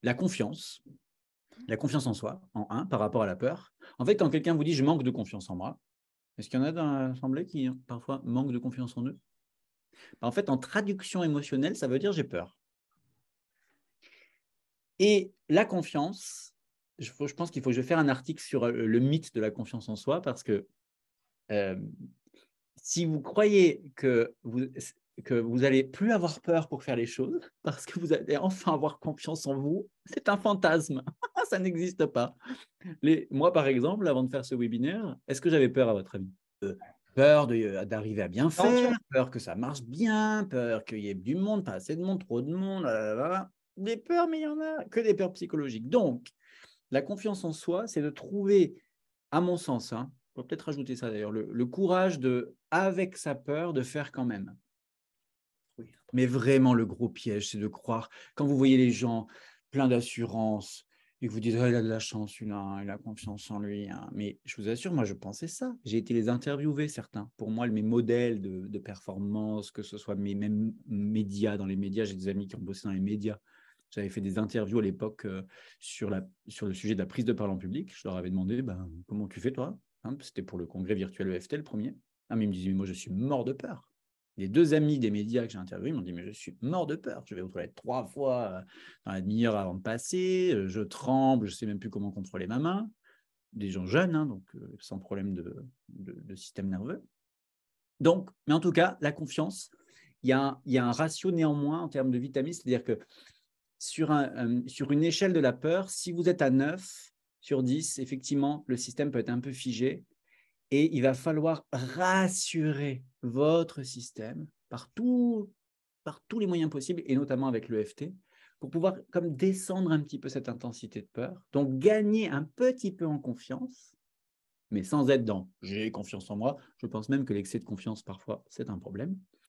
la confiance en soi, en un, par rapport à la peur. En fait, quand quelqu'un vous dit « je manque de confiance en moi », est-ce qu'il y en a dans l'assemblée qui, parfois, manquent de confiance en eux? En fait, en traduction émotionnelle, ça veut dire « j'ai peur ». Et la confiance, je pense qu'il faut que je fasse un article sur le mythe de la confiance en soi, parce que si vous croyez que vous allez plus avoir peur pour faire les choses, parce que vous allez enfin avoir confiance en vous, c'est un fantasme. Ça n'existe pas. Moi, par exemple, avant de faire ce webinaire, est-ce que j'avais peur à votre avis? Peur d'arriver à bien Appréhension. faire, peur que ça marche bien, peur qu'il y ait du monde, pas assez de monde, trop de monde, des peurs, mais il y en a que des peurs psychologiques. Donc, la confiance en soi, c'est de trouver, à mon sens, hein, on peut peut-être rajouter ça d'ailleurs, le courage de, avec sa peur, de faire quand même. Oui. Mais vraiment, le gros piège, c'est de croire, quand vous voyez les gens pleins d'assurance, et que vous dites, oh, il a de la chance, celui-là, hein, il a confiance en lui. Hein. Mais je vous assure, moi, je pensais ça. J'ai été les interviewer, certains. Pour moi, mes modèles de performance, que ce soit mes mêmes médias, dans les médias, j'ai des amis qui ont bossé dans les médias. J'avais fait des interviews à l'époque sur le sujet de la prise de parole en public. Je leur avais demandé, ben, comment tu fais, toi? Hein, c'était pour le congrès virtuel EFT, le premier. Ah, mais ils me disaient, moi, je suis mort de peur. Les deux amis des médias que j'ai interviewés m'ont dit, mais je suis mort de peur. Je vais aux toilettes 3 fois dans la demi-heure avant de passer. Je tremble, je ne sais même plus comment contrôler ma main. Des gens jeunes, hein, donc sans problème de système nerveux. Donc, mais en tout cas, la confiance, il y a un ratio néanmoins en termes de vitamines, c'est-à-dire que sur une échelle de la peur, si vous êtes à 9 sur 10, effectivement, le système peut être un peu figé. Et il va falloir rassurer votre système par tous les moyens possibles, et notamment avec l'EFT, pour pouvoir comme descendre un petit peu cette intensité de peur, donc gagner un petit peu en confiance, mais sans être dans « j'ai confiance en moi ». Je pense même que l'excès de confiance, parfois, c'est un problème.